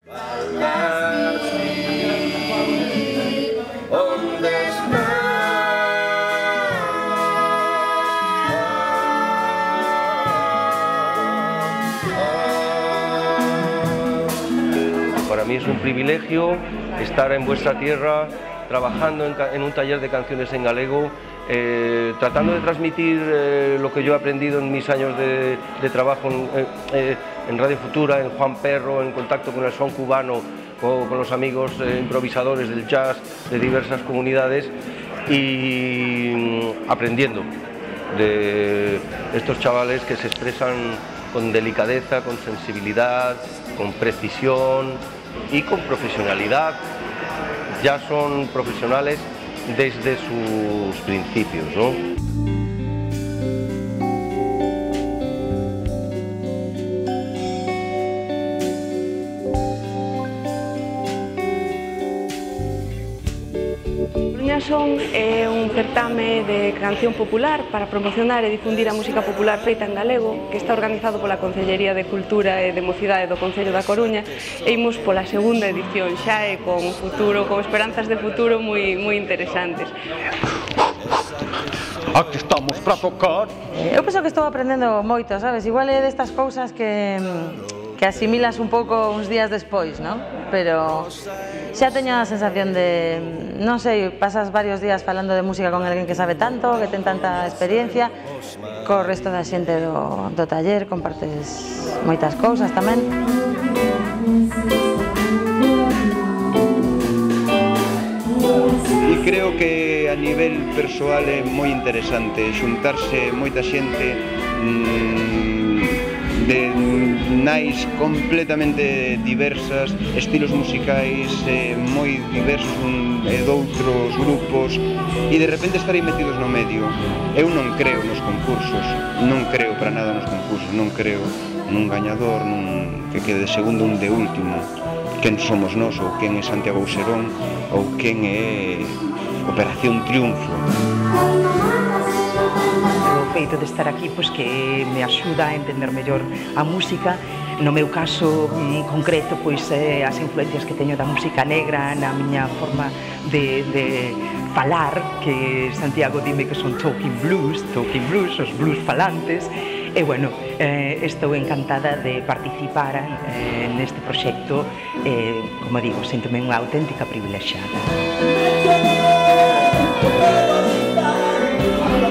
Para mí es un privilegio estar en vuestra tierra, trabajando en un taller de canciones en galego, tratando de transmitir lo que yo he aprendido en mis años de trabajo en Radio Futura, en Juan Perro, en contacto con el son cubano, con los amigos improvisadores del jazz de diversas comunidades y aprendiendo de estos chavales que se expresan con delicadeza, con sensibilidad, con precisión y con profesionalidad. Ya son profesionales desde sus principios, ¿no? Coruña Son é un certame de canción popular para promocionar e difundir a música popular feita en galego, que está organizado pola Concellería de Cultura e de Mocidade do Concello da Coruña, e imos pola segunda edición xa e con esperanzas de futuro moi interesantes. Aquí estamos para tocar. Eu penso que estou aprendendo moito, sabes? Igual é destas cousas que asimilas un pouco uns días despois, non? Pero xa teño a sensación de, non sei, pasas varios días falando de música con alguén que sabe tanto, que ten tanta experiencia, co resto da xente do taller compartes moitas cousas tamén. E creo que a nivel persoal é moi interesante xuntarse moita xente de nais completamente diversas, estilos musicais moi diversos doutros grupos e de repente estarei metidos no medio. Eu non creo nos concursos, non creo para nada nos concursos, non creo nun gañador, que quede de segundo un de último. Quen somos nós, ou quen é Santiago Auserón, ou quen é Operación Triunfo. O feito de estar aquí pois que me axuda a entender mellor a música. No meu caso concreto, pois as influencias que teño da música negra na miña forma de falar, que Santiago dime que son talking blues, os blues falantes. E, bueno, estou encantada de participar neste proxecto, como digo, síntome unha auténtica privilexiada.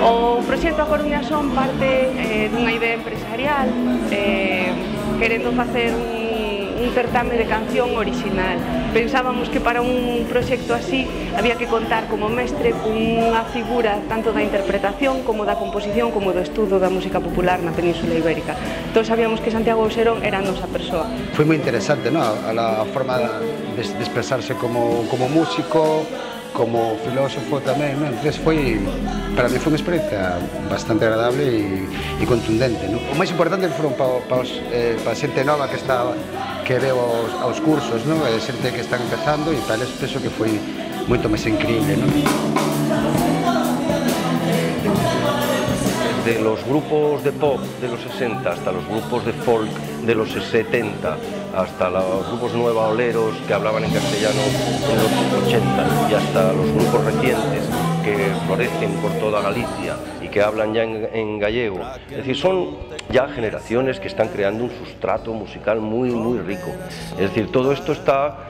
O proxecto A Coruña Son parte dunha idea empresarial, querendo facer un certame de canción original. Pensábamos que para un proxecto así había que contar como mestre cunha figura tanto da interpretación como da composición como do estudo da música popular na Península Ibérica. Entón sabíamos que Santiago Auserón era a nosa persoa. Foi moi interesante, ¿no? A forma de expresarse como músico, como filósofo tamén, ¿no? Entonces para mí foi unha experiencia bastante agradable e contundente, ¿no? O máis importante foron para a xente nova que veo aos cursos, ¿no? Xente que están empezando e para eles penso que foi moito máis increíble, ¿no? Desde los grupos de pop de los 60 hasta los grupos de folk de los 70, hasta los grupos nueva oleros que hablaban en castellano en los 80 y hasta los grupos recientes que florecen por toda Galicia y que hablan ya en gallego. Es decir, son ya generaciones que están creando un sustrato musical muy rico. Es decir, todo esto está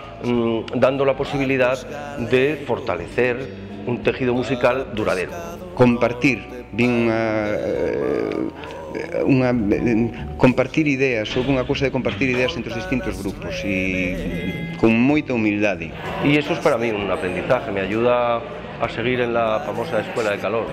dando la posibilidad de fortalecer un tejido musical duradero. Compartir, compartir ideas, ou unha cousa de compartir ideas entre os distintos grupos e con moita humildade. Y eso es para mí un aprendizaje, me ayuda a seguir en la famosa escuela de calor.